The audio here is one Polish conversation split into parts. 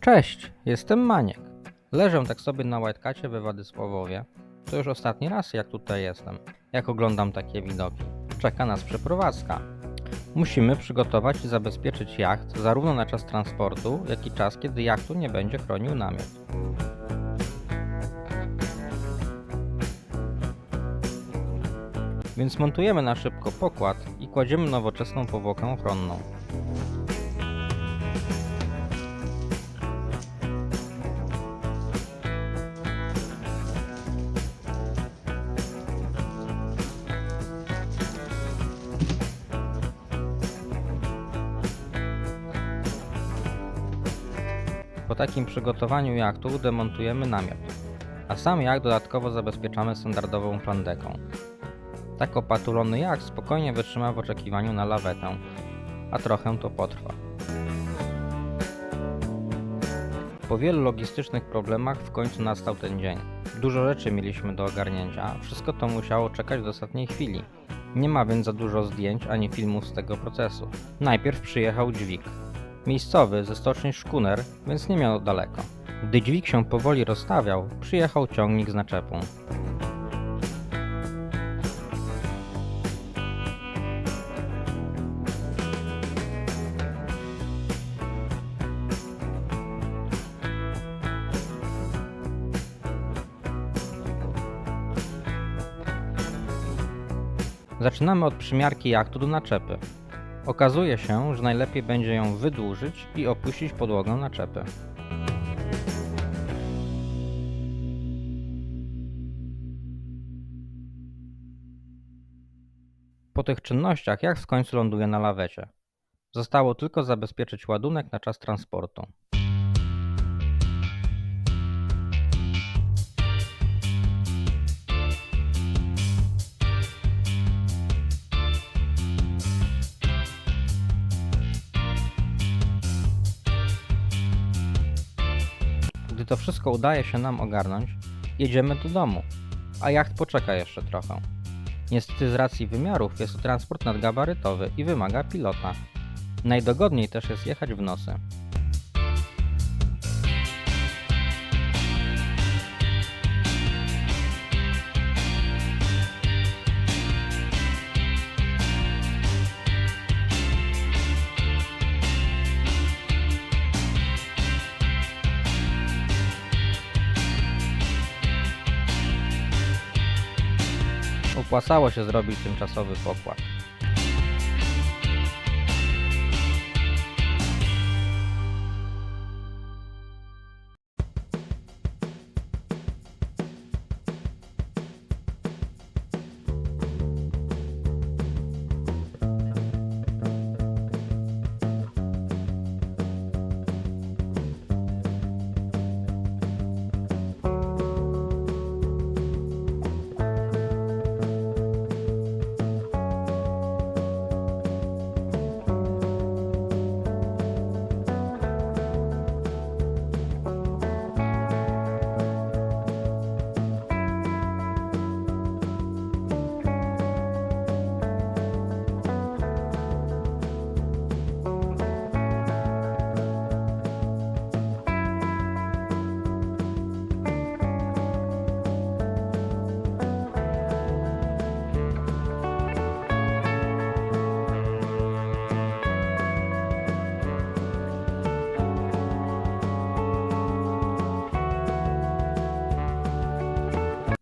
Cześć, jestem Maniek. Leżę tak sobie na Whitecacie we Władysławowie. To już ostatni raz jak tutaj jestem, jak oglądam takie widoki. Czeka nas przeprowadzka. Musimy przygotować i zabezpieczyć jacht zarówno na czas transportu, jak i czas, kiedy jachtu nie będzie chronił namiot. Więc montujemy na szybko pokład i kładziemy nowoczesną powłokę ochronną. Po takim przygotowaniu jachtu demontujemy namiot, a sam jacht dodatkowo zabezpieczamy standardową plandeką. Tak opatulony jacht spokojnie wytrzyma w oczekiwaniu na lawetę, a trochę to potrwa. Po wielu logistycznych problemach w końcu nastał ten dzień. Dużo rzeczy mieliśmy do ogarnięcia, wszystko to musiało czekać do ostatniej chwili. Nie ma więc za dużo zdjęć ani filmów z tego procesu. Najpierw przyjechał dźwig. Miejscowy ze stoczni Szkuner, więc nie miał daleko. Gdy dźwig się powoli rozstawiał, przyjechał ciągnik z naczepą. Zaczynamy od przymiarki jachtu do naczepy. Okazuje się, że najlepiej będzie ją wydłużyć i opuścić podłogę naczepy. Po tych czynnościach jacht w końcu ląduje na lawecie. Zostało tylko zabezpieczyć ładunek na czas transportu. Gdy to wszystko udaje się nam ogarnąć, jedziemy do domu, a jacht poczeka jeszcze trochę. Niestety z racji wymiarów jest to transport nadgabarytowy i wymaga pilota. Najdogodniej też jest jechać w nosy. Opłacało się zrobić tymczasowy pokład.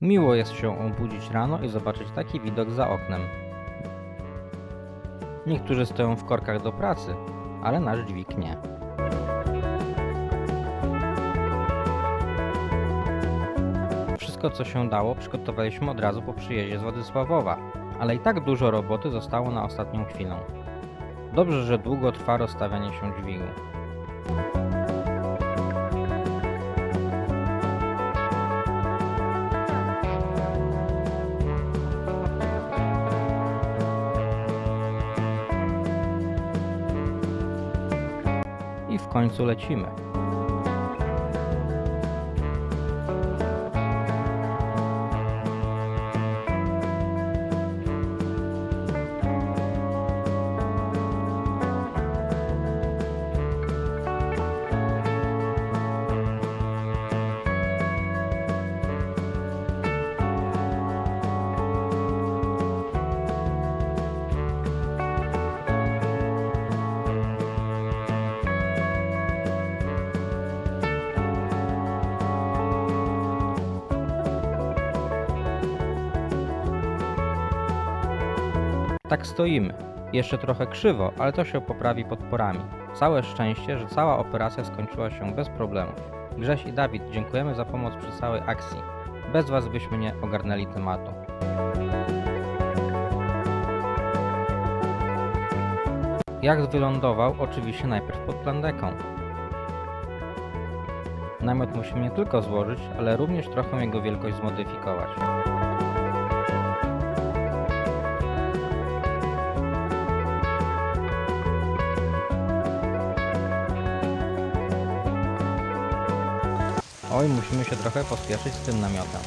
Miło jest się obudzić rano i zobaczyć taki widok za oknem. Niektórzy stoją w korkach do pracy, ale nasz dźwig nie. Wszystko co się dało przygotowaliśmy od razu po przyjeździe z Władysławowa, ale i tak dużo roboty zostało na ostatnią chwilę. Dobrze, że długo trwa rozstawianie się dźwigu. I w końcu lecimy. Tak stoimy. Jeszcze trochę krzywo, ale to się poprawi podporami. Całe szczęście, że cała operacja skończyła się bez problemów. Grześ i Dawid, dziękujemy za pomoc przy całej akcji. Bez was byśmy nie ogarnęli tematu. Jacht wylądował oczywiście najpierw pod plandeką. Namiot musimy nie tylko złożyć, ale również trochę jego wielkość zmodyfikować. Oj, musimy się trochę pospieszyć z tym namiotem.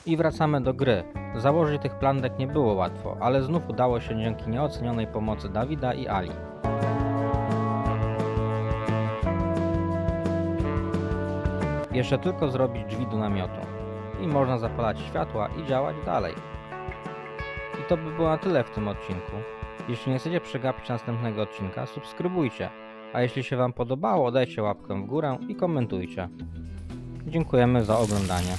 I wracamy do gry. Założyć tych plandek nie było łatwo, ale znów udało się dzięki nieocenionej pomocy Dawida i Ali. Jeszcze tylko zrobić drzwi do namiotu. I można zapalać światła i działać dalej. I to by było na tyle w tym odcinku. Jeśli nie chcecie przegapić następnego odcinka, subskrybujcie. A jeśli się wam podobało, dajcie łapkę w górę i komentujcie. Dziękujemy za oglądanie.